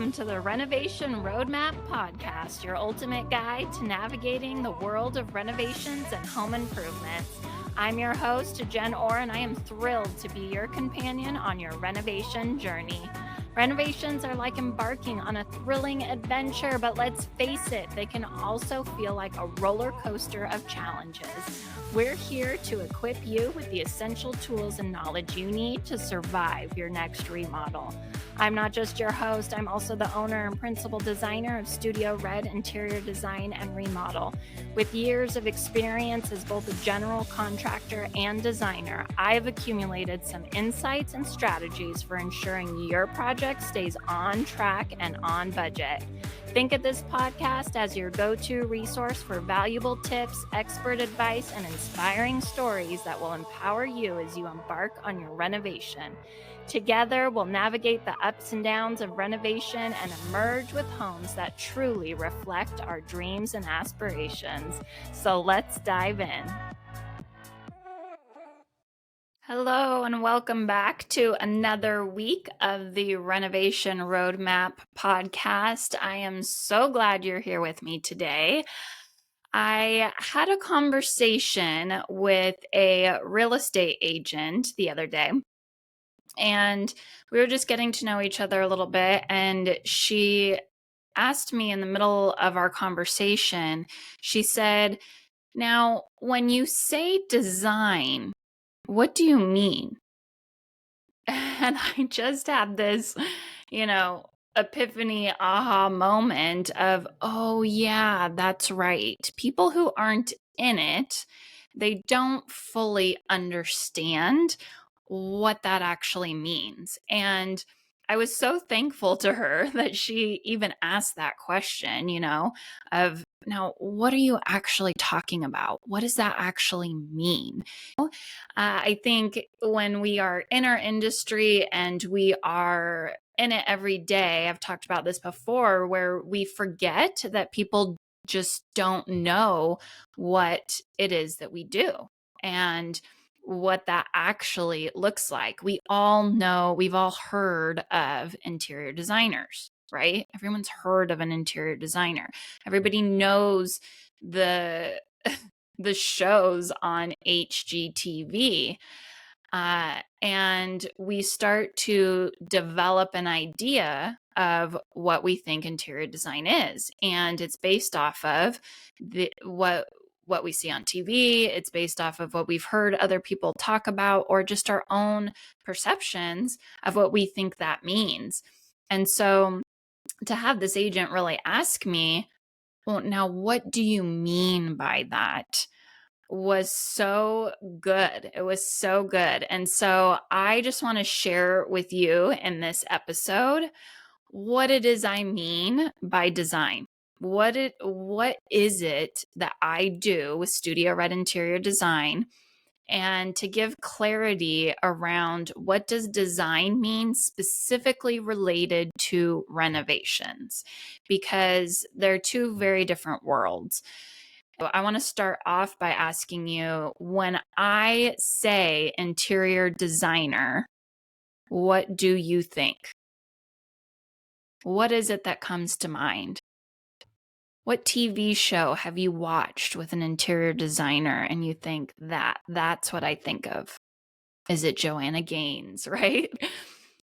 Welcome to the Renovation Roadmap Podcast, your ultimate guide to navigating the world of renovations and home improvements. I'm your host, Jen Orr, and I am thrilled to be your companion on your renovation journey. Renovations are like embarking on a thrilling adventure, but let's face it, they can also feel like a roller coaster of challenges. We're here to equip you with the essential tools and knowledge you need to survive your next remodel. I'm not just your host, I'm also the owner and principal designer of Studio Red Interior Design and Remodel. With years of experience as both a general contractor and designer, I've accumulated some insights and strategies for ensuring your project stays on track and on budget. Think of this podcast as your go-to resource for valuable tips, expert advice, and inspiring stories that will empower you as you embark on your renovation. Together, we'll navigate the ups and downs of renovation and emerge with homes that truly reflect our dreams and aspirations. So let's dive in. Hello, and welcome back to another week of the Renovation Roadmap podcast. I am so glad you're here with me today. I had a conversation with a real estate agent the other day, and we were just getting to know each other a little bit, and she asked me in the middle of our conversation, she said, "Now, when you say design, what do you mean?" And I just had this, epiphany aha moment of, oh yeah, that's right. People who aren't in it, they don't fully understand what that actually means. And I was so thankful to her that she even asked that question, of now, what are you actually talking about? What does that actually mean? I think when we are in our industry and we are in it every day, I've talked about this before, where we forget that people just don't know what it is that we do and what that actually looks like. We all know, we've all heard of interior designers, right? Everyone's heard of an interior designer. Everybody knows the the shows on HGTV. And we start to develop an idea of what we think interior design is. And it's based off of what we see on TV. It's based off of what we've heard other people talk about, or just our own perceptions of what we think that means. And so to have this agent really ask me, well, now what do you mean by that? Was so good. It was so good. And so I just want to share with you in this episode what it is I mean by design. What is it that I do with Studio Red Interior Design, and to give clarity around what does design mean specifically related to renovations, because they're two very different worlds. I want to start off by asking you, when I say interior designer, what do you think? What is it that comes to mind? What TV show have you watched with an interior designer and you think that's what I think of? Is it Joanna Gaines, right?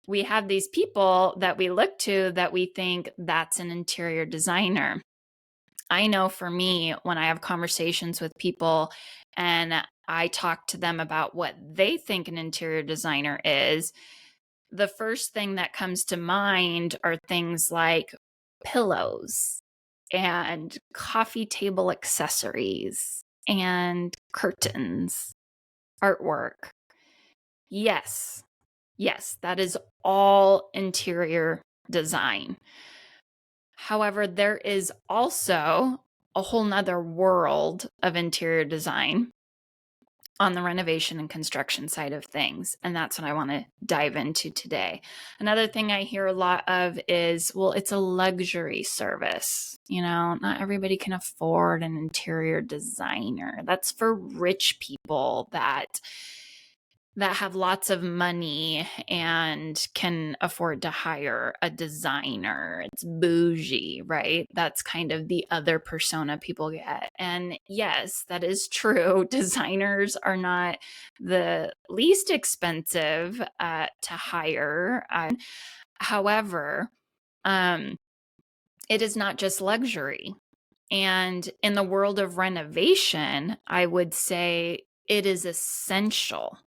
We have these people that we look to that we think that's an interior designer. I know for me, when I have conversations with people and I talk to them about what they think an interior designer is, the first thing that comes to mind are things like pillows and coffee table accessories and curtains, artwork. Yes, that is all interior design. However, there is also a whole nother world of interior design on the renovation and construction side of things. And that's what I want to dive into today. Another thing I hear a lot of is, well, it's a luxury service. Not everybody can afford an interior designer. That's for rich people that that have lots of money and can afford to hire a designer. It's bougie, right? That's kind of the other persona people get. And yes, that is true. Designers are not the least expensive to hire. However, um, it is not just luxury. And in the world of renovation, I would say it is essential.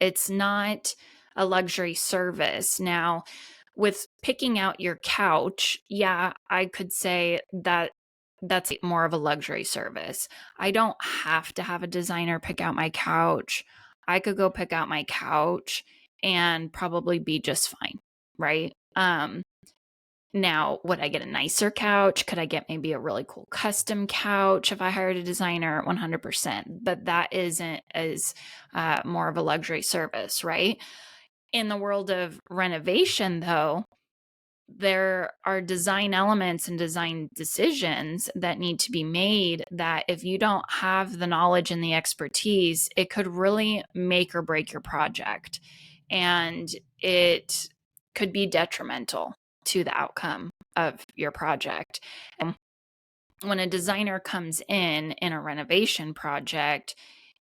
It's not a luxury service. Now, with picking out your couch, yeah, I could say that that's more of a luxury service. I don't have to have a designer pick out my couch. I could go pick out my couch and probably be just fine, right? Now, would I get a nicer couch? Could I get maybe a really cool custom couch if I hired a designer? 100%. But that isn't as more of a luxury service, right? In the world of renovation, though, there are design elements and design decisions that need to be made that if you don't have the knowledge and the expertise, it could really make or break your project. And it could be detrimental to the outcome of your project. And when a designer comes in a renovation project,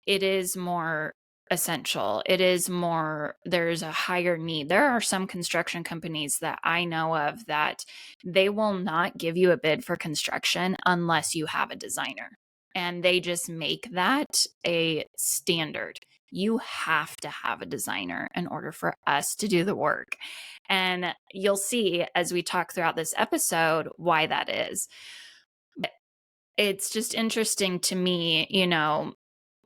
it is more essential. It is more, there's a higher need. There are some construction companies that I know of that they will not give you a bid for construction unless you have a designer. And they just make that a standard. You have to have a designer in order for us to do the work. And you'll see as we talk throughout this episode why that is. It's just interesting to me,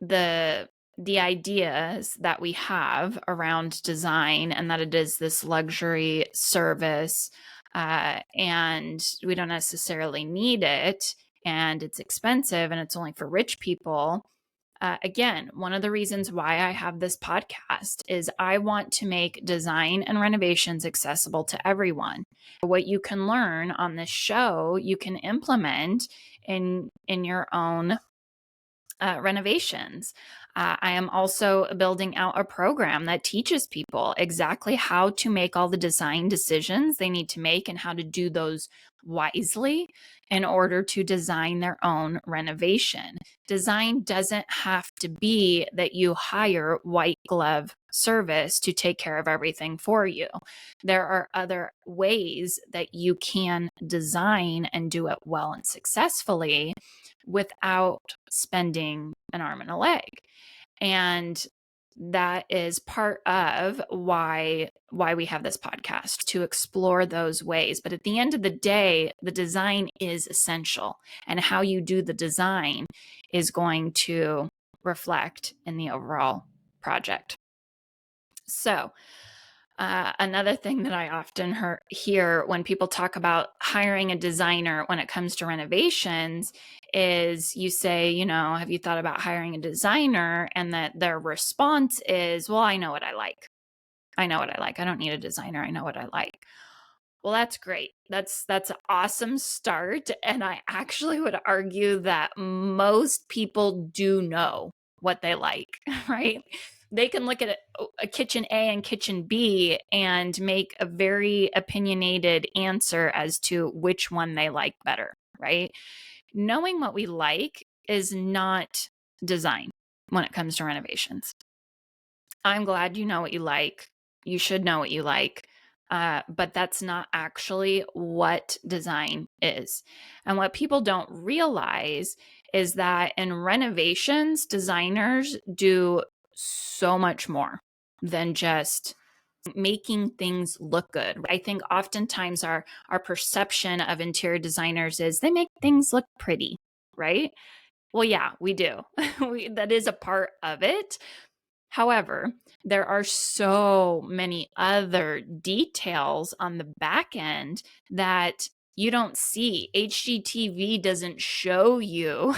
the ideas that we have around design and that it is this luxury service, and we don't necessarily need it, and it's expensive and it's only for rich people. Again, one of the reasons why I have this podcast is I want to make design and renovations accessible to everyone. What you can learn on this show, you can implement in your own renovations. I am also building out a program that teaches people exactly how to make all the design decisions they need to make and how to do those wisely in order to design their own renovation. Design doesn't have to be that you hire white glove service to take care of everything for you. There are other ways that you can design and do it well and successfully without spending an arm and a leg. And that is part of why we have this podcast, to explore those ways. But at the end of the day, the design is essential, and how you do the design is going to reflect in the overall project. So another thing that I often hear when people talk about hiring a designer when it comes to renovations is you say, have you thought about hiring a designer? And that their response is, well, I know what I like. I know what I like. I don't need a designer. I know what I like. Well, that's great. That's an awesome start. And I actually would argue that most people do know what they like, right? They can look at a kitchen A and kitchen B and make a very opinionated answer as to which one they like better, right? Knowing what we like is not design when it comes to renovations. I'm glad you know what you like. You should know what you like. But that's not actually what design is. And what people don't realize is that in renovations, designers do so much more than just making things look good. I think oftentimes our perception of interior designers is they make things look pretty, right? Well, yeah, we do. That is a part of it. However, there are so many other details on the back end that you don't see. HGTV doesn't show you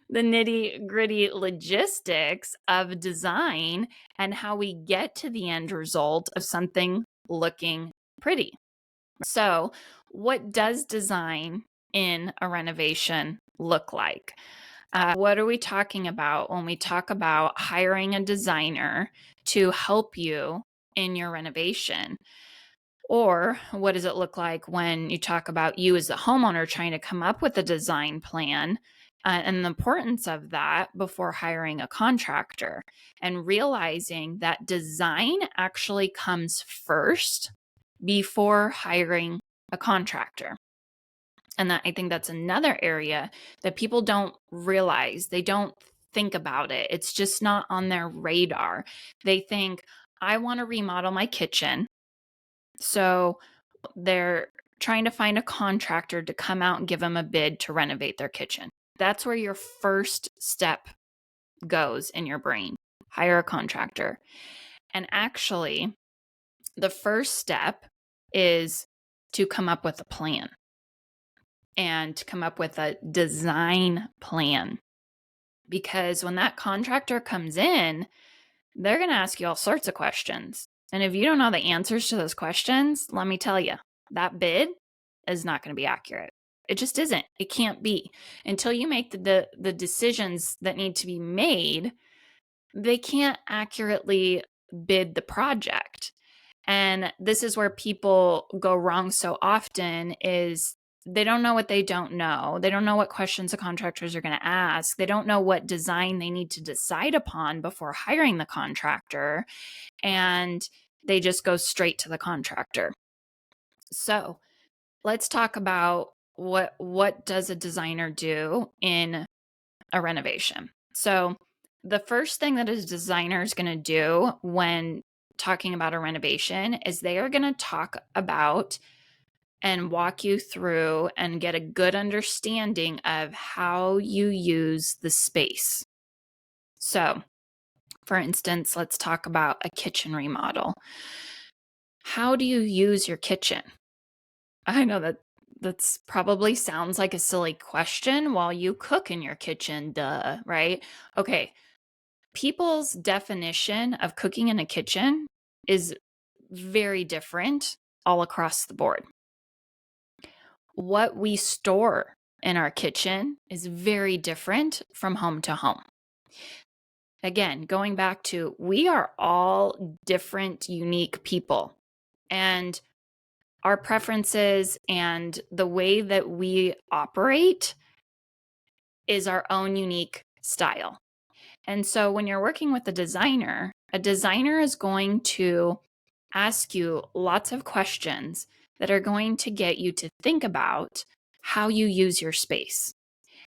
the nitty gritty logistics of design and how we get to the end result of something looking pretty. So, what does design in a renovation look like? What are we talking about when we talk about hiring a designer to help you in your renovation? Or what does it look like when you talk about you as the homeowner trying to come up with a design plan and the importance of that before hiring a contractor, and realizing that design actually comes first before hiring a contractor? And I think that's another area that people don't realize. They don't think about it. It's just not on their radar. They think, I want to remodel my kitchen. So they're trying to find a contractor to come out and give them a bid to renovate their kitchen. That's where your first step goes in your brain. Hire a contractor. And actually, the first step is to come up with a plan and to come up with a design plan. Because when that contractor comes in, they're going to ask you all sorts of questions. And if you don't know the answers to those questions, let me tell you, that bid is not going to be accurate. It just isn't. It can't be. Until you make the decisions that need to be made, they can't accurately bid the project. And this is where people go wrong so often, is they don't know what they don't know. They don't know what questions the contractors are going to ask. They don't know what design they need to decide upon before hiring the contractor. And they just go straight to the contractor. So let's talk about what does a designer do in a renovation. So the first thing that a designer is going to do when talking about a renovation is they are going to talk about and walk you through and get a good understanding of how you use the space. So, for instance, let's talk about a kitchen remodel. How do you use your kitchen? I know that's probably sounds like a silly question. While you cook in your kitchen, duh, right? Okay. People's definition of cooking in a kitchen is very different all across the board. What we store in our kitchen is very different from home to home. Again, going back to, we are all different, unique people, and our preferences and the way that we operate is our own unique style. And so when you're working with a designer is going to ask you lots of questions that are going to get you to think about how you use your space.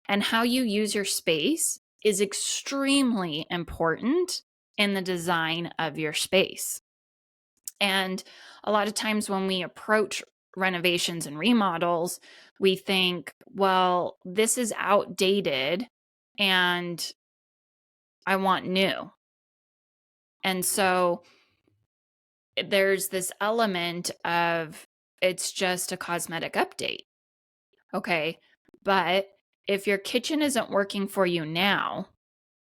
And how you use your space is extremely important in the design of your space. And a lot of times when we approach renovations and remodels, we think, well, this is outdated and I want new. And so there's this element of it's just a cosmetic update. Okay. But if your kitchen isn't working for you now,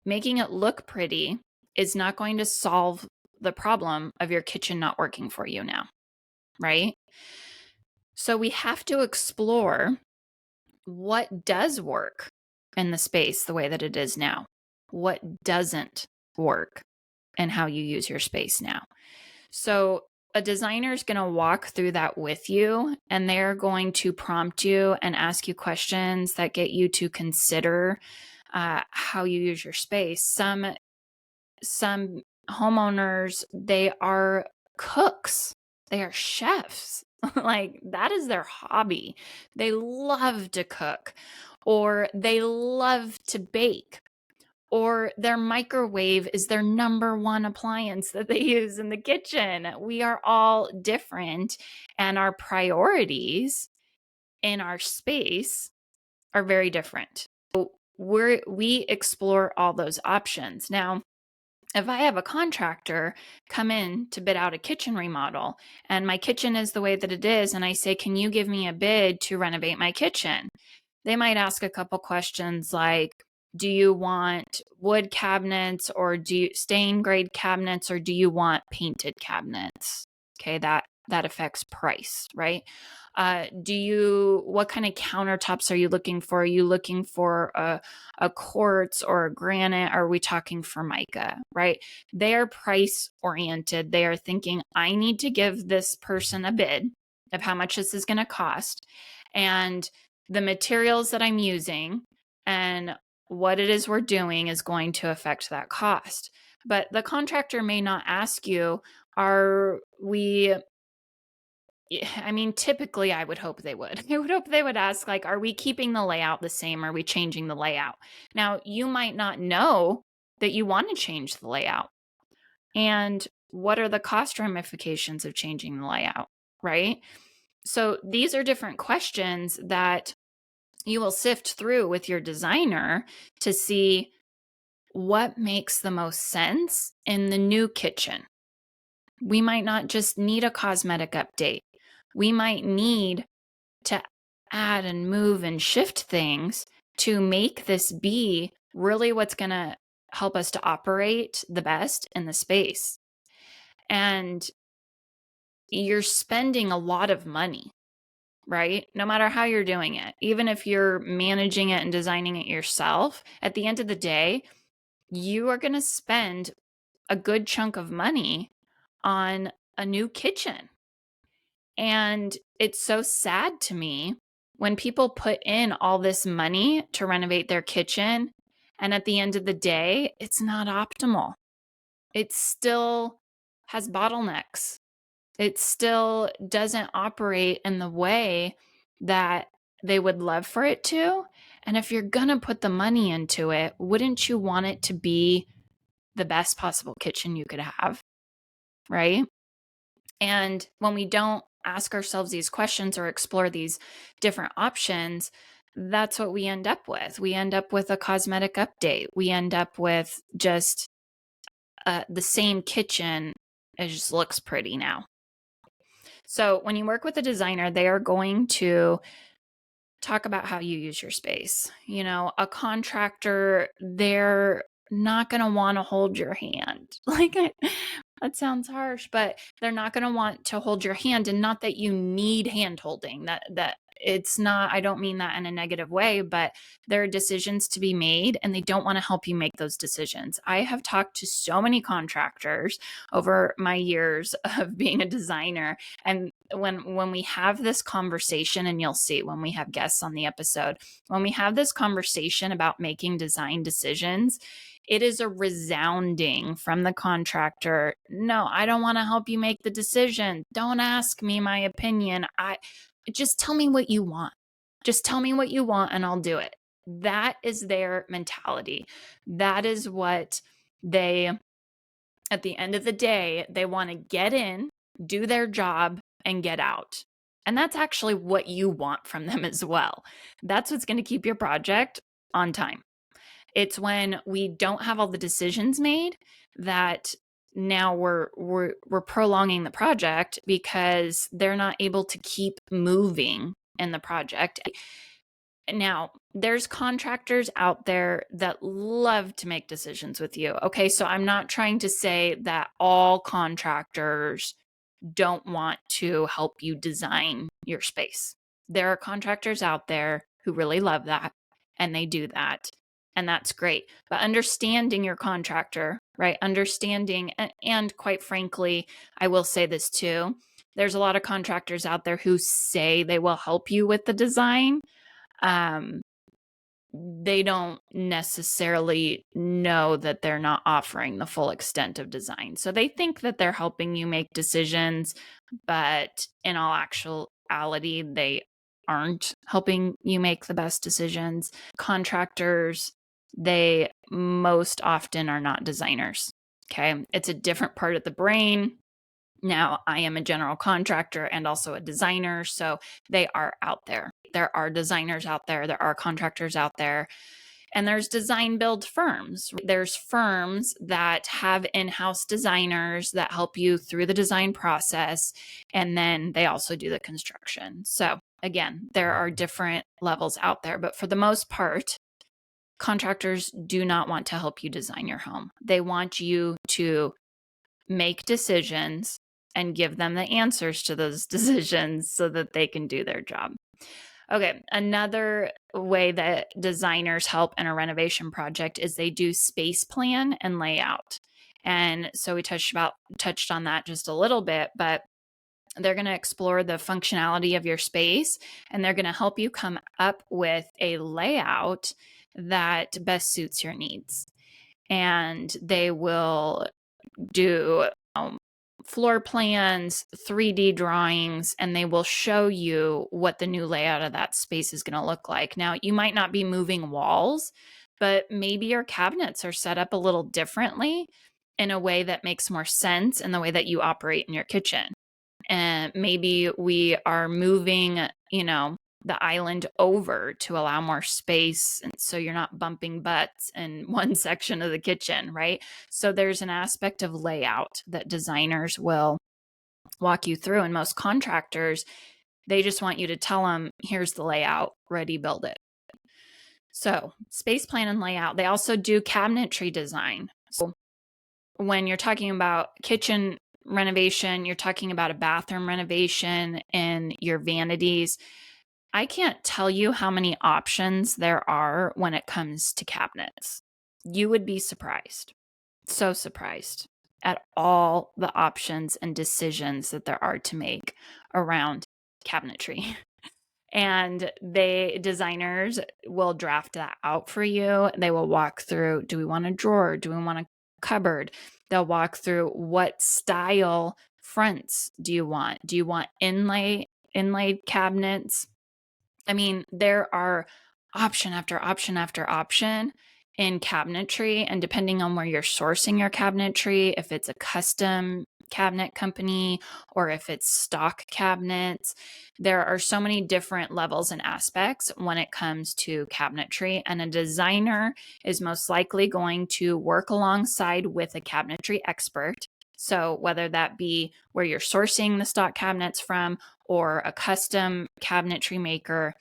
making it look pretty is not going to solve the problem of your kitchen not working for you now, right? So we have to explore what does work in the space the way that it is now, what doesn't work, and how you use your space now. So a designer is going to walk through that with you, and they're going to prompt you and ask you questions that get you to consider how you use your space. Some homeowners, they are cooks, they are chefs. Like, that is their hobby. They love to cook, or they love to bake, or their microwave is their number one appliance that they use in the kitchen. We are all different, and our priorities in our space are very different. So we explore all those options. Now, if I have a contractor come in to bid out a kitchen remodel, and my kitchen is the way that it is, and I say, can you give me a bid to renovate my kitchen? They might ask a couple questions like, do you want wood cabinets, or do you stain grade cabinets, or do you want painted cabinets? Okay, that that affects price, right? What kind of countertops are you looking for? Are you looking for a quartz or a granite? Are we talking Formica, right? They are price oriented. They are thinking, I need to give this person a bid of how much this is going to cost, and the materials that I'm using and what it is we're doing is going to affect that cost. But the contractor may not ask you, are we I mean, typically I would hope they would. I would hope they would ask, like, are we keeping the layout the same? Are we changing the layout? Now, you might not know that you want to change the layout. And what are the cost ramifications of changing the layout, right? So these are different questions that you will sift through with your designer to see what makes the most sense in the new kitchen. We might not just need a cosmetic update. We might need to add and move and shift things to make this be really what's going to help us to operate the best in the space. And you're spending a lot of money, right? No matter how you're doing it, even if you're managing it and designing it yourself, at the end of the day, you are going to spend a good chunk of money on a new kitchen. And it's so sad to me when people put in all this money to renovate their kitchen, and at the end of the day, it's not optimal. It still has bottlenecks. It still doesn't operate in the way that they would love for it to. And if you're going to put the money into it, wouldn't you want it to be the best possible kitchen you could have, right? And when we don't ask ourselves these questions or explore these different options, that's what we end up with. We end up with a cosmetic update. We end up with just the same kitchen. It just looks pretty now. So when you work with a designer, they are going to talk about how you use your space. You know, a contractor, they're not going to want to hold your hand. Like, that sounds harsh, but they're not going to want to hold your hand, and not that you need hand holding. That it's not, I don't mean that in a negative way, but there are decisions to be made and they don't want to help you make those decisions. I have talked to so many contractors over my years of being a designer, and when we have this conversation, and you'll see when we have guests on the episode, when we have this conversation about making design decisions, it is a resounding from the contractor, no, I don't want to help you make the decision. Don't ask me my opinion. Just tell me what you want. Just tell me what you want and I'll do it. That is their mentality. That is what they, at the end of the day, they want to get in, do their job, and get out. And that's actually what you want from them as well. That's what's going to keep your project on time. It's when we don't have all the decisions made that now we're prolonging the project because they're not able to keep moving in the project. Now, there's contractors out there that love to make decisions with you. Okay, so I'm not trying to say that all contractors don't want to help you design your space. There are contractors out there who really love that and they do that. And that's great. But understanding your contractor, right? Understanding, and quite frankly, I will say this too. There's a lot of contractors out there who say they will help you with the design. They don't necessarily know that they're not offering the full extent of design. So they think that they're helping you make decisions, but in all actuality, they aren't helping you make the best decisions. Contractors, they most often are not designers. Okay. It's a different part of the brain. Now, I am a general contractor and also a designer, so they are out there. There are designers out there, there are contractors out there, and there's design build firms. There's firms that have in-house designers that help you through the design process, and then they also do the construction. So again, there are different levels out there, but for the most part, contractors do not want to help you design your home. They want you to make decisions and give them the answers to those decisions so that they can do their job. Okay, another way that designers help in a renovation project is they do space plan and layout. And so we touched on that just a little bit, but they're going to explore the functionality of your space, and they're going to help you come up with a layout that best suits your needs. And they will do floor plans, 3D drawings, and they will show you what the new layout of that space is going to look like. Now, you might not be moving walls, but maybe your cabinets are set up a little differently in a way that makes more sense in the way that you operate in your kitchen. And maybe we are moving, the island over to allow more space, and so you're not bumping butts in one section of the kitchen, right? So there's an aspect of layout that designers will walk you through, and most contractors, they just want you to tell them, here's the layout, ready, build it. So space plan and layout. They also do cabinetry design. So when you're talking about kitchen renovation, you're talking about a bathroom renovation and your vanities. I can't tell you how many options there are when it comes to cabinets. You would be surprised, so surprised at all the options and decisions that there are to make around cabinetry. And designers will draft that out for you. They will walk through, do we want a drawer? Do we want a cupboard? They'll walk through what style fronts do you want? Do you want inlaid cabinets? I mean, there are option after option after option in cabinetry, and depending on where you're sourcing your cabinetry, if it's a custom cabinet company or if it's stock cabinets, there are so many different levels and aspects when it comes to cabinetry, and a designer is most likely going to work alongside with a cabinetry expert. So whether that be where you're sourcing the stock cabinets from or a custom cabinetry maker,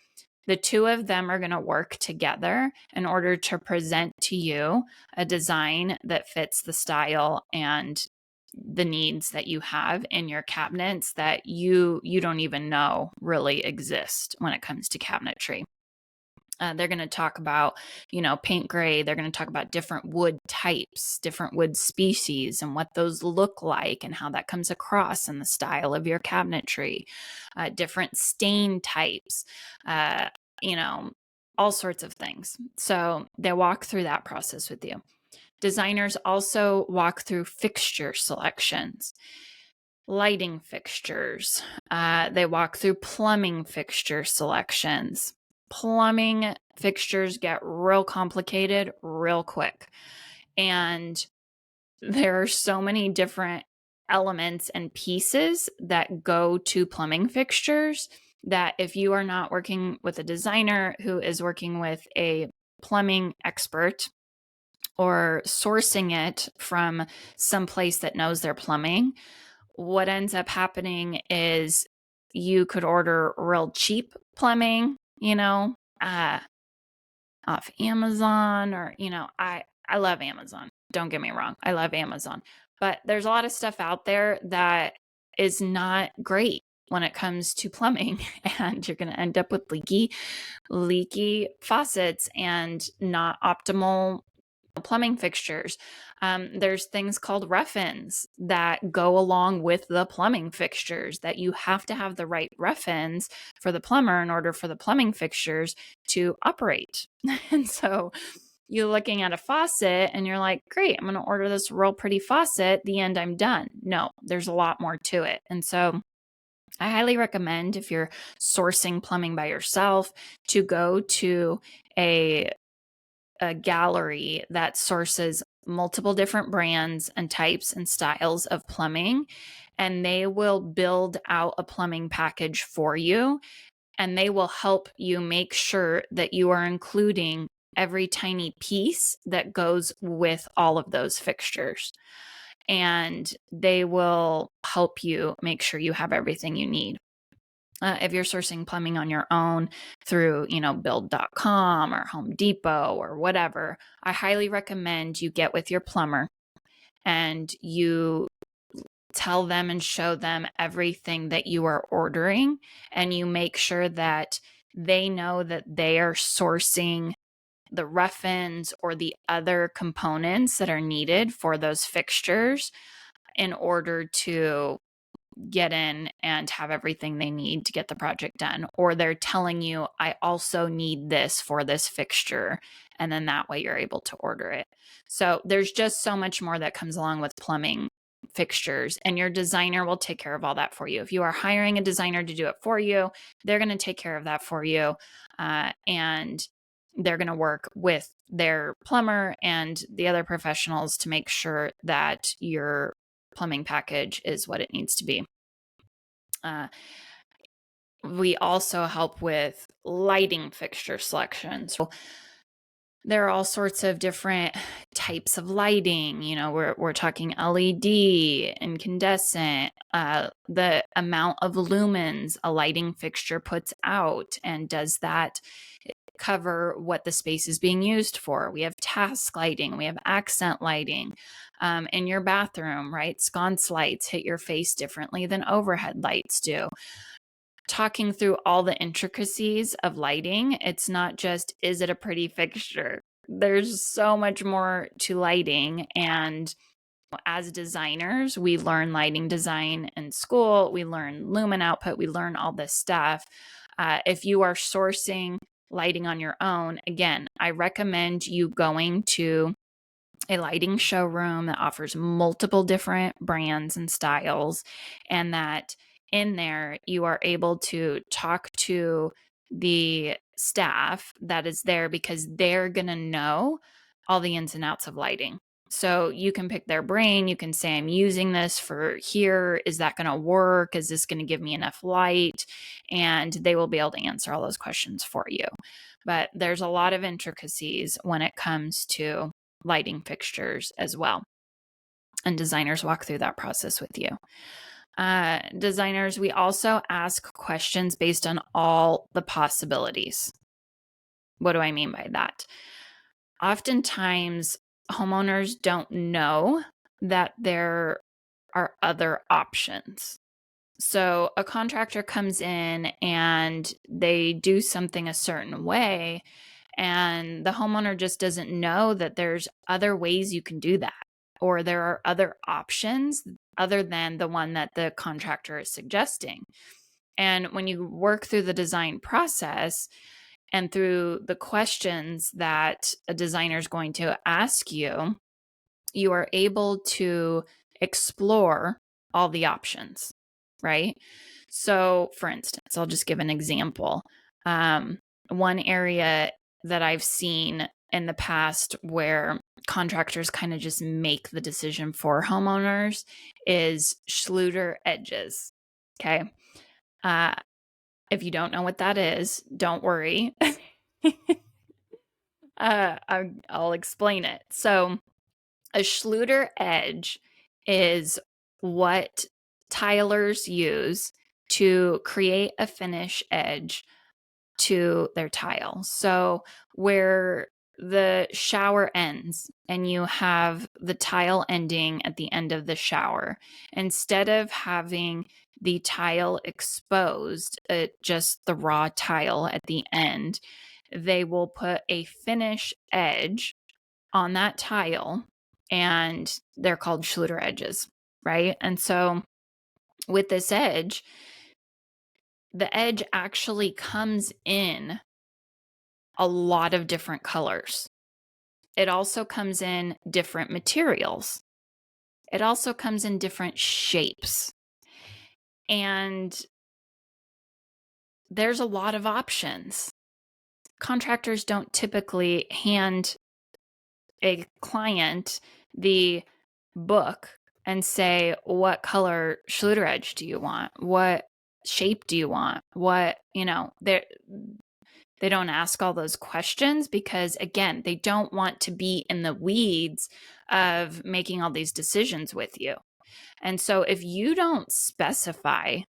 the two of them are going to work together in order to present to you a design that fits the style and the needs that you have in your cabinets that you don't even know really exist when it comes to cabinetry. They're going to talk about, paint gray. They're going to talk about different wood types, different wood species, and what those look like and how that comes across in the style of your cabinetry, different stain types, all sorts of things. So they walk through that process with you. Designers also walk through fixture selections, lighting fixtures. They walk through plumbing fixture selections. Plumbing fixtures get real complicated real quick. And there are so many different elements and pieces that go to plumbing fixtures that if you are not working with a designer who is working with a plumbing expert or sourcing it from some place that knows their plumbing, what ends up happening is you could order real cheap plumbing, off Amazon, or, I love Amazon. Don't get me wrong. I love Amazon. But there's a lot of stuff out there that is not great when it comes to plumbing, and you're going to end up with leaky faucets and not optimal plumbing fixtures. There's things called rough-ins that go along with the plumbing fixtures, that you have to have the right rough-ins for the plumber in order for the plumbing fixtures to operate. And so you're looking at a faucet and you're like, great, I'm going to order this real pretty faucet. The end, I'm done. No, there's a lot more to it. And so I highly recommend, if you're sourcing plumbing by yourself, to go to a gallery that sources multiple different brands and types and styles of plumbing, and they will build out a plumbing package for you, and they will help you make sure that you are including every tiny piece that goes with all of those fixtures. And they will help you make sure you have everything you need. If you're sourcing plumbing on your own through, build.com or Home Depot or whatever, I highly recommend you get with your plumber and you tell them and show them everything that you are ordering, and you make sure that they know that they are sourcing the rough-ins or the other components that are needed for those fixtures in order to get in and have everything they need to get the project done. Or they're telling you, I also need this for this fixture. And then that way you're able to order it. So there's just so much more that comes along with plumbing fixtures, and your designer will take care of all that for you. If you are hiring a designer to do it for you, they're going to take care of that for you. And they're going to work with their plumber and the other professionals to make sure that your plumbing package is what it needs to be. We also help with lighting fixture selection. So there are all sorts of different types of lighting. You know, we're talking LED, incandescent, the amount of lumens a lighting fixture puts out, and does that cover what the space is being used for. We have task lighting, we have accent lighting. In your bathroom, right? Sconce lights hit your face differently than overhead lights do. Talking through all the intricacies of lighting, it's not just, is it a pretty fixture? There's so much more to lighting. And as designers, we learn lighting design in school, we learn lumen output, we learn all this stuff. If you are sourcing lighting on your own, again, I recommend you going to a lighting showroom that offers multiple different brands and styles, and that in there you are able to talk to the staff that is there, because they're going to know all the ins and outs of lighting. So you can pick their brain. You can say, I'm using this for here. Is that going to work? Is this going to give me enough light? And they will be able to answer all those questions for you. But there's a lot of intricacies when it comes to lighting fixtures as well. And designers walk through that process with you. Designers, we also ask questions based on all the possibilities. What do I mean by that? Oftentimes, homeowners don't know that there are other options. So a contractor comes in and they do something a certain way, and the homeowner just doesn't know that there's other ways you can do that, or there are other options other than the one that the contractor is suggesting. And when you work through the design process and through the questions that a designer is going to ask you, you are able to explore all the options, right? So, for instance, I'll just give an example. One area that I've seen in the past where contractors kind of just make the decision for homeowners is Schluter edges. Okay. If you don't know what that is, don't worry. I'll explain it. So, a Schluter edge is what tilers use to create a finish edge to their tile. So where the shower ends and you have the tile ending at the end of the shower, instead of having the tile exposed, just the raw tile at the end, they will put a finish edge on that tile, and they're called Schluter edges, right? And so with this edge, the edge actually comes in a lot of different colors. It also comes in different materials. It also comes in different shapes. And there's a lot of options. Contractors don't typically hand a client the book and say, what color Schluter edge do you want? What shape do you want? What, they don't ask all those questions because, again, they don't want to be in the weeds of making all these decisions with you. And so if you don't specify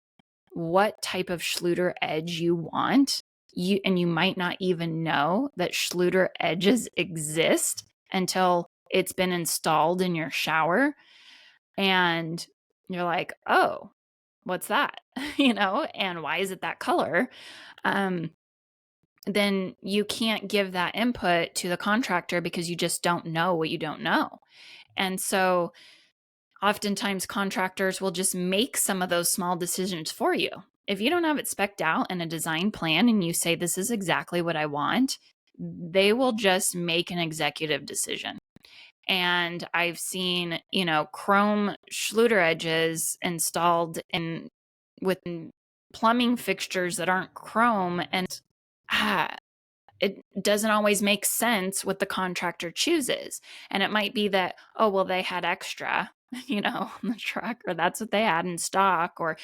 what type of Schluter edge you want, you might not even know that Schluter edges exist until it's been installed in your shower. And You're like, oh, what's that? And why is it that color? Um, then you can't give that input to the contractor because you just don't know what you don't know. And so oftentimes contractors will just make some of those small decisions for you. If you don't have it spec'd out in a design plan and you say, this is exactly what I want, they will just make an executive decision. And I've seen, chrome Schluter edges installed in with plumbing fixtures that aren't chrome. And it doesn't always make sense what the contractor chooses. And it might be that, oh, well, they had extra, on the truck, or that's what they had in stock, or,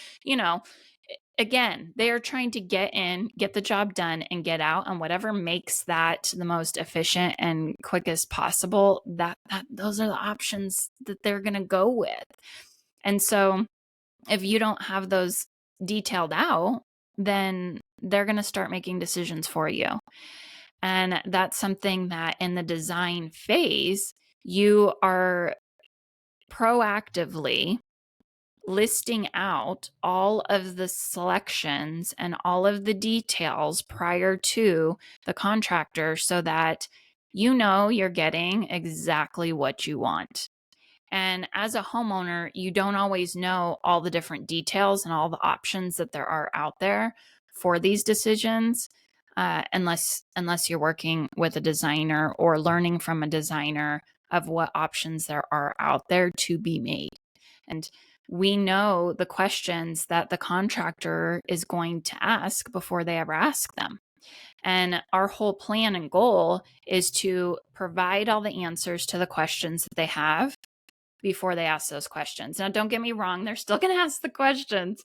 again, they are trying to get in, get the job done, and get out, and whatever makes that the most efficient and quickest possible, that those are the options that they're going to go with. And so if you don't have those detailed out, then they're going to start making decisions for you. And that's something that in the design phase, you are proactively listing out all of the selections and all of the details prior to the contractor so that you're getting exactly what you want. And as a homeowner, you don't always know all the different details and all the options that there are out there for these decisions, unless you're working with a designer or learning from a designer of what options there are out there to be made. And we know the questions that the contractor is going to ask before they ever ask them. And our whole plan and goal is to provide all the answers to the questions that they have before they ask those questions. Now, don't get me wrong, they're still going to ask the questions.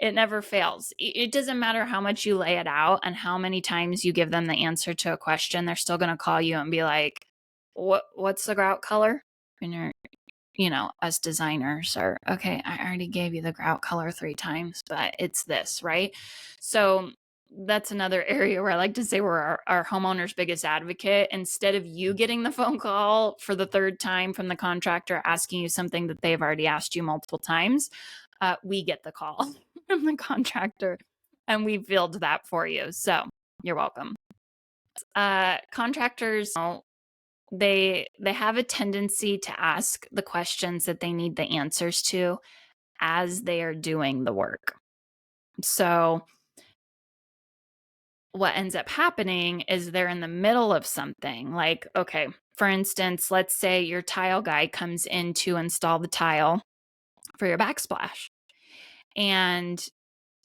It never fails. It doesn't matter how much you lay it out and how many times you give them the answer to a question, they're still going to call you and be like, what's the grout color? And you're, us designers are, okay, I already gave you the grout color 3 times, but it's this, right? So that's another area where I like to say we're our homeowner's biggest advocate. Instead of you getting the phone call for the 3rd time from the contractor asking you something that they've already asked you multiple times, we get the call from the contractor and we filled that for you. So you're welcome. Contractors, they have a tendency to ask the questions that they need the answers to as they are doing the work. So what ends up happening is they're in the middle of something. Like, okay, for instance, let's say your tile guy comes in to install the tile for your backsplash, and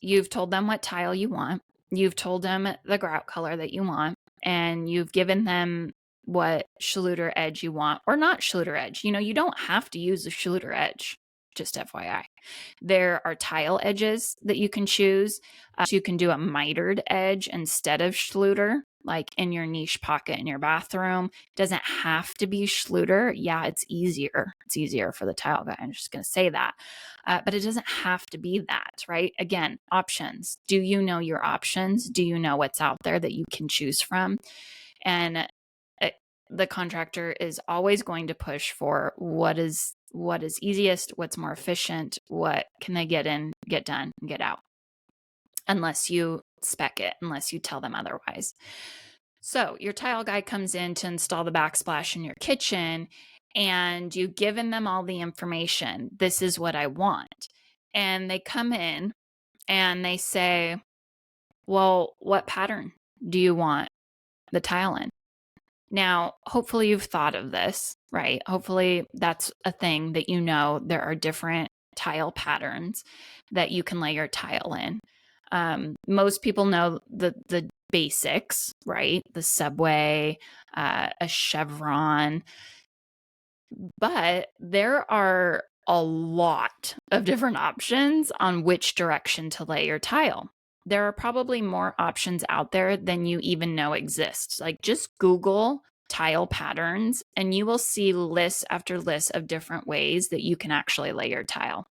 you've told them what tile you want. You've told them the grout color that you want, and you've given them what Schluter edge you want, or not Schluter edge. You don't have to use a Schluter edge, just FYI. There are tile edges that you can choose. So you can do a mitered edge instead of Schluter, like in your niche pocket in your bathroom. Doesn't have to be Schluter. Yeah, it's easier. It's easier for the tile guy. I'm just going to say that. But it doesn't have to be that, right? Again, options. Do you know your options? Do you know what's out there that you can choose from? And the contractor is always going to push for what is easiest, what's more efficient, what can they get in, get done, and get out, unless you spec it, unless you tell them otherwise. So your tile guy comes in to install the backsplash in your kitchen, and you've given them all the information. This is what I want. And they come in and they say, well, what pattern do you want the tile in? Now, hopefully you've thought of this, right? Hopefully that's a thing that there are different tile patterns that you can lay your tile in. Most people know the basics, right? The subway, a chevron, but there are a lot of different options on which direction to lay your tile. There are probably more options out there than you even know exist. Like, just Google tile patterns and you will see lists after lists of different ways that you can actually lay your tile.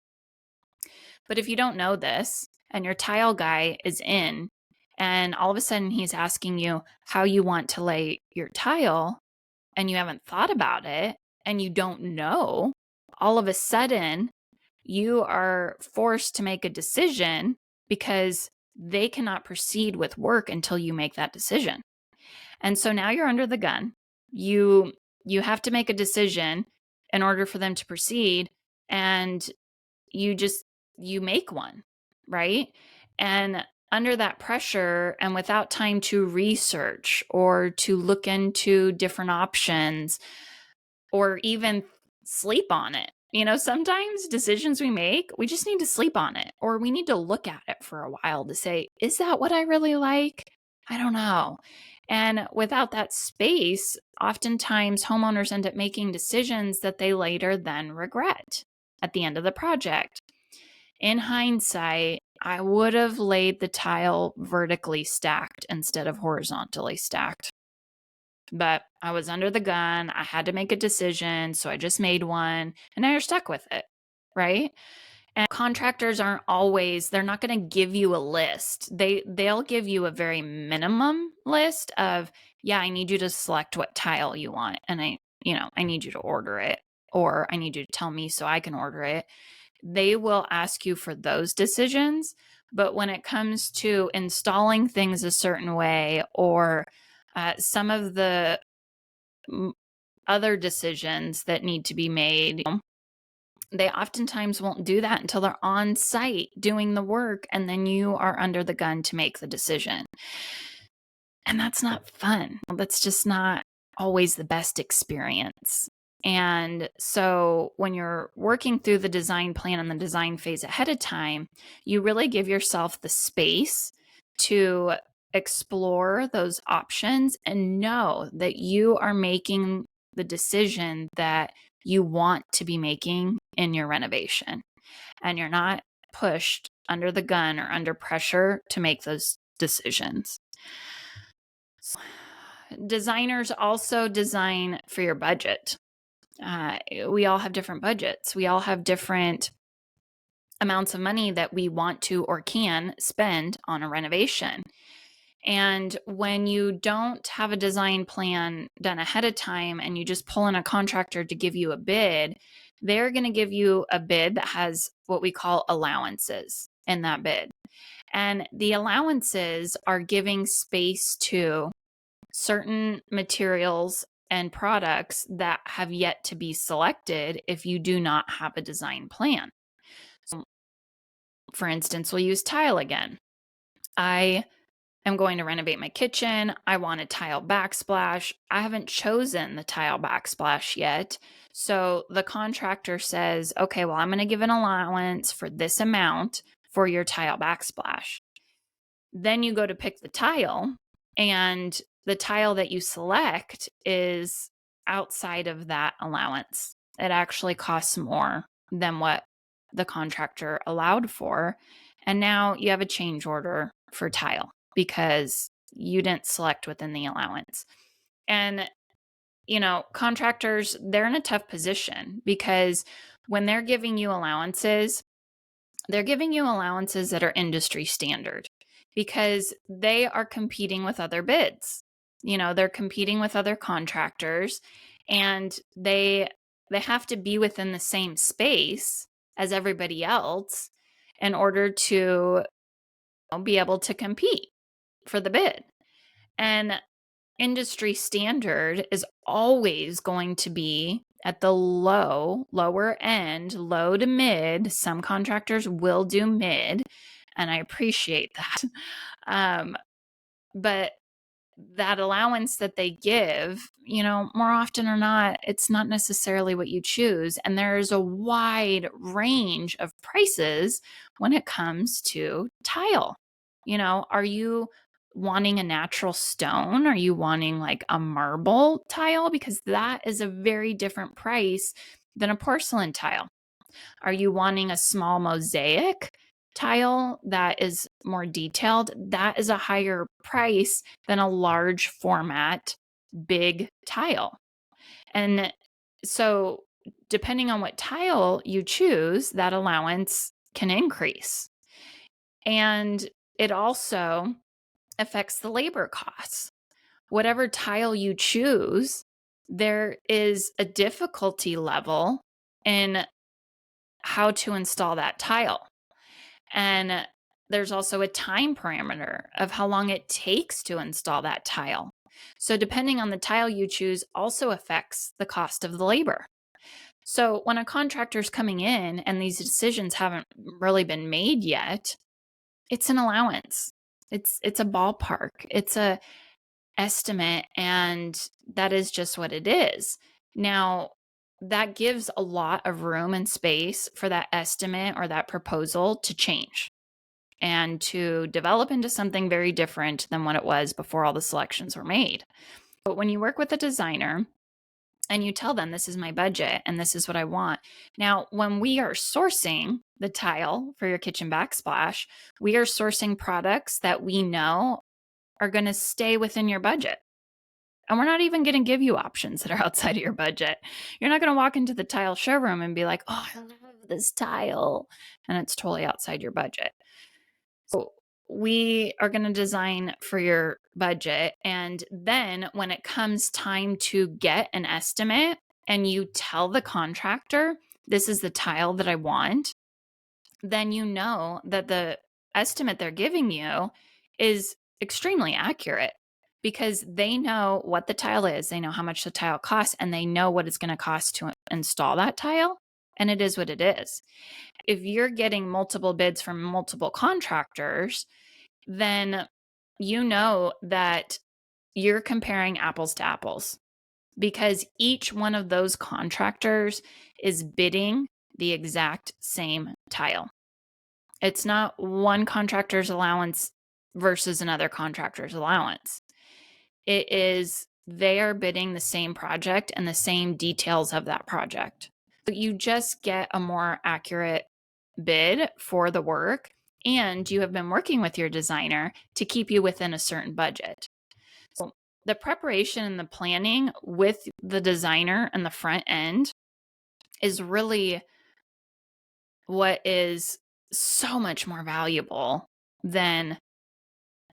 But if you don't know this and your tile guy is in and all of a sudden he's asking you how you want to lay your tile and you haven't thought about it and you don't know, all of a sudden you are forced to make a decision because they cannot proceed with work until you make that decision. And so now you're under the gun. You have to make a decision in order for them to proceed, and you make one, right? And under that pressure and without time to research or to look into different options or even sleep on it. Sometimes decisions we make, we just need to sleep on it, or we need to look at it for a while to say, is that what I really like? I don't know. And without that space, oftentimes homeowners end up making decisions that they later then regret at the end of the project. In hindsight, I would have laid the tile vertically stacked instead of horizontally stacked. But I was under the gun. I had to make a decision. So I just made one, and now you're stuck with it, right? And contractors aren't always, they're not going to give you a list. They'll give you a very minimum list of, yeah, I need you to select what tile you want. And I need you to order it, or I need you to tell me so I can order it. They will ask you for those decisions. But when it comes to installing things a certain way, or some of the other decisions that need to be made, they oftentimes won't do that until they're on site doing the work, and then you are under the gun to make the decision. And that's not fun. That's just not always the best experience. And so when you're working through the design plan and the design phase ahead of time, you really give yourself the space to explore those options and know that you are making the decision that you want to be making in your renovation. And you're not pushed under the gun or under pressure to make those decisions. Designers also design for your budget. We all have different budgets. We all have different amounts of money that we want to or can spend on a renovation. And when you don't have a design plan done ahead of time and you just pull in a contractor to give you a bid, they're going to give you a bid that has what we call allowances in that bid. And the allowances are giving space to certain materials and products that have yet to be selected if you do not have a design plan. So, for instance, we'll use tile again. I am going to renovate my kitchen. I want a tile backsplash. I haven't chosen the tile backsplash yet. So the contractor says, okay, well, I'm going to give an allowance for this amount for your tile backsplash. Then you go to pick the tile, and the tile that you select is outside of that allowance. It actually costs more than what the contractor allowed for. And now you have a change order for tile because you didn't select within the allowance. And, contractors, they're in a tough position because when they're giving you allowances, they're giving you allowances that are industry standard because they are competing with other bids. They're competing with other contractors, and they have to be within the same space as everybody else in order to be able to compete for the bid. And industry standard is always going to be at the lower end, low to mid. Some contractors will do mid, and I appreciate that. But that allowance that they give, more often or not, it's not necessarily what you choose. And there's a wide range of prices when it comes to tile. Are you wanting a natural stone? Are you wanting like a marble tile? Because that is a very different price than a porcelain tile. Are you wanting a small mosaic tile that is more detailed? That is a higher price than a large format, big tile. And so depending on what tile you choose, that allowance can increase. And it also affects the labor costs. Whatever tile you choose, there is a difficulty level in how to install that tile. And there's also a time parameter of how long it takes to install that tile. So depending on the tile you choose also affects the cost of the labor. So when a contractor's coming in and these decisions haven't really been made yet, it's an allowance. It's a ballpark. It's a estimate, and that is just what it is. Now, that gives a lot of room and space for that estimate or that proposal to change and to develop into something very different than what it was before all the selections were made. But when you work with a designer and you tell them, this is my budget and this is what I want. Now, when we are sourcing the tile for your kitchen backsplash, we are sourcing products that we know are going to stay within your budget. And we're not even going to give you options that are outside of your budget. You're not going to walk into the tile showroom and be like, oh, I love this tile, and it's totally outside your budget. So we are going to design for your budget. And then when it comes time to get an estimate and you tell the contractor, this is the tile that I want, then you know that the estimate they're giving you is extremely accurate because they know what the tile is, they know how much the tile costs, and they know what it's going to cost to install that tile, and it is what it is. If you're getting multiple bids from multiple contractors, then you know that you're comparing apples to apples because each one of those contractors is bidding the exact same tile. It's not one contractor's allowance versus another contractor's allowance. It is they are bidding the same project and the same details of that project. You just get a more accurate bid for the work, and you have been working with your designer to keep you within a certain budget. So the preparation and the planning with the designer and the front end is really what is so much more valuable than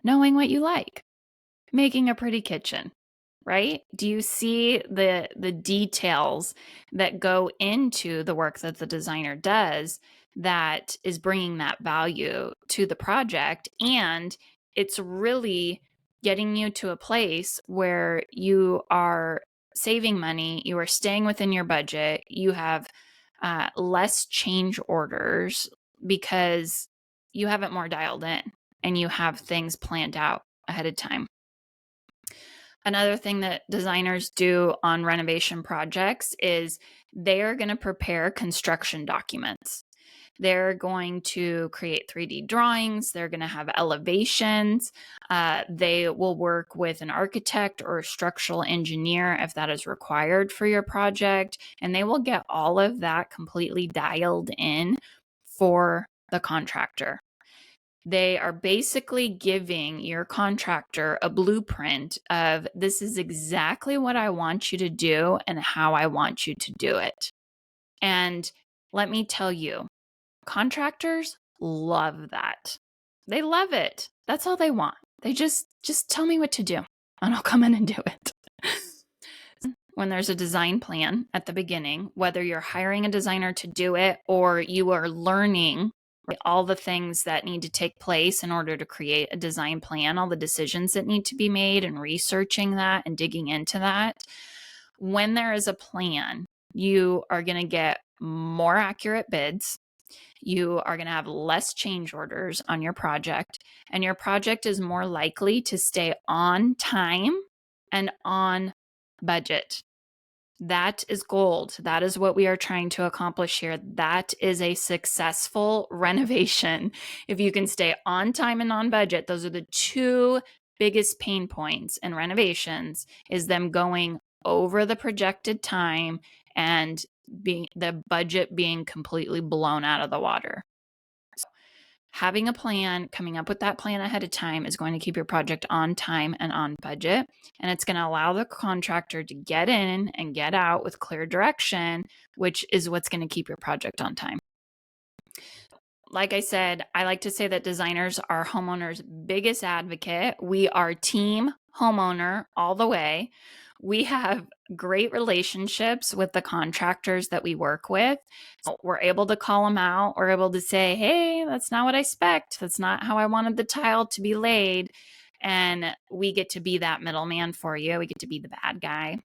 knowing what you like, making a pretty kitchen, right? Do you see the details that go into the work that the designer does that is bringing that value to the project? And it's really getting you to a place where you are saving money, you are staying within your budget, you have less change orders because you have it more dialed in and you have things planned out ahead of time. Another thing that designers do on renovation projects is they're going to prepare construction documents. They're going to create 3D drawings. They're going to have elevations. They will work with an architect or a structural engineer if that is required for your project. And they will get all of that completely dialed in for the contractor. They are basically giving your contractor a blueprint of this is exactly what I want you to do and how I want you to do it. And let me tell you, contractors love that. They love it. That's all they want. They just tell me what to do and I'll come in and do it. When there's a design plan at the beginning, whether you're hiring a designer to do it or you are learning all the things that need to take place in order to create a design plan, all the decisions that need to be made and researching that and digging into that. When there is a plan, you are going to get more accurate bids. You are going to have less change orders on your project, and your project is more likely to stay on time and on budget. That is gold. That is what we are trying to accomplish here. That is a successful renovation. If you can stay on time and on budget, those are the two biggest pain points in renovations, is them going over the projected time and the budget being completely blown out of the water. So having a plan, coming up with that plan ahead of time is going to keep your project on time and on budget. And it's going to allow the contractor to get in and get out with clear direction, which is what's going to keep your project on time. Like I said, I like to say that designers are homeowners' biggest advocate. We are team homeowner all the way. We have great relationships with the contractors that we work with. We're able to call them out. We're able to say, hey, that's not what I spec'd. That's not how I wanted the tile to be laid. And we get to be that middleman for you. We get to be the bad guy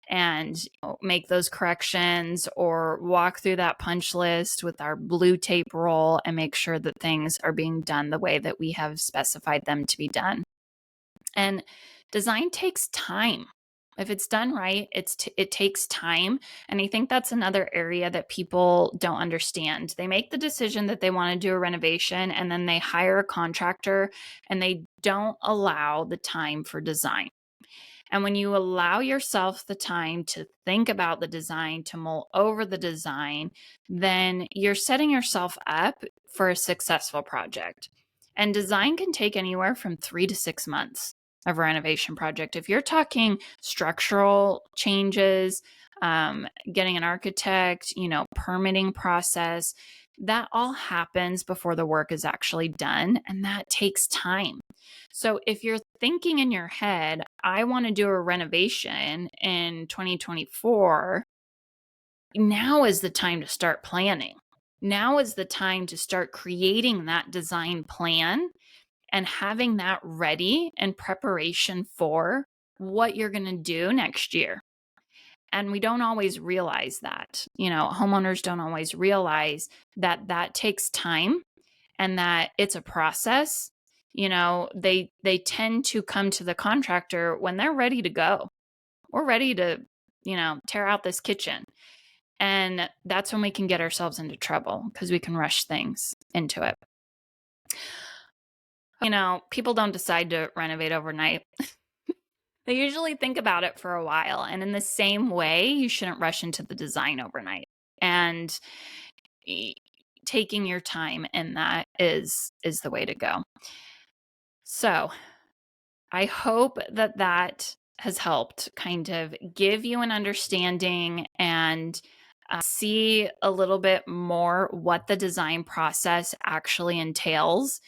and make those corrections or walk through that punch list with our blue tape roll and make sure that things are being done the way that we have specified them to be done. And design takes time. If it's done right, it takes time. And I think that's another area that people don't understand. They make the decision that they want to do a renovation and then they hire a contractor and they don't allow the time for design. And when you allow yourself the time to think about the design, to mull over the design, then you're setting yourself up for a successful project. And design can take anywhere from 3 to 6 months of a renovation project. If you're talking structural changes, getting an architect, permitting process, that all happens before the work is actually done, and that takes time. So if you're thinking in your head, I want to do a renovation in 2024, now is the time to start planning. Now is the time to start creating that design plan and having that ready in preparation for what you're going to do next year. And we don't always realize that. Homeowners don't always realize that that takes time and that it's a process. They tend to come to the contractor when they're ready to go. We're ready to, tear out this kitchen. And that's when we can get ourselves into trouble because we can rush things into it. People don't decide to renovate overnight. They usually think about it for a while. And in the same way, you shouldn't rush into the design overnight. And taking your time in that is the way to go. So I hope that has helped kind of give you an understanding and see a little bit more what the design process actually entails.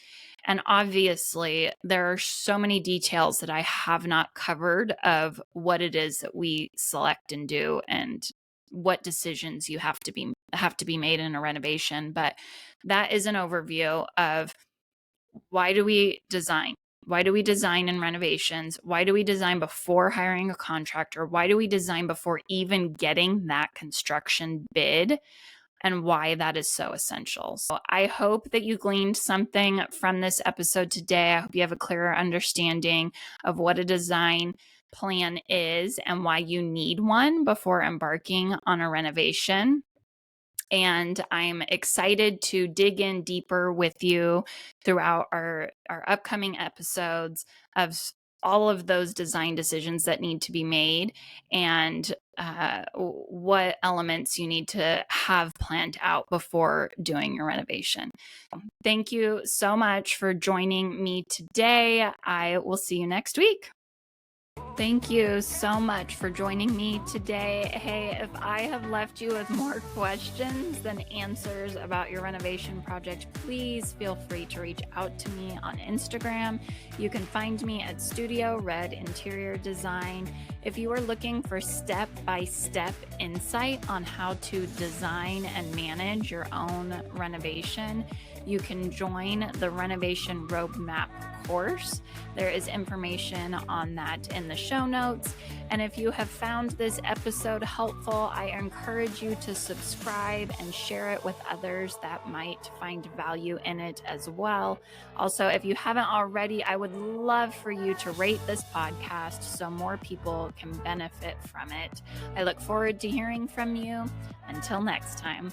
And obviously, there are so many details that I have not covered of what it is that we select and do and what decisions you have to be made in a renovation. But that is an overview of why do we design? Why do we design in renovations? Why do we design before hiring a contractor? Why do we design before even getting that construction bid? And why that is so essential. So I hope that you gleaned something from this episode today. I hope you have a clearer understanding of what a design plan is and why you need one before embarking on a renovation. And I'm excited to dig in deeper with you throughout our upcoming episodes of all of those design decisions that need to be made and what elements you need to have planned out before doing your renovation. Thank you so much for joining me today. I will see you next week. Thank you so much for joining me today. Hey, if I have left you with more questions than answers about your renovation project, please feel free to reach out to me on Instagram. You can find me at Studio Red Interior Design. If you are looking for step-by-step insight on how to design and manage your own renovation, you can join the Renovation Roadmap course. There is information on that in the show notes. And if you have found this episode helpful, I encourage you to subscribe and share it with others that might find value in it as well. Also, if you haven't already, I would love for you to rate this podcast so more people can benefit from it. I look forward to hearing from you. Until next time.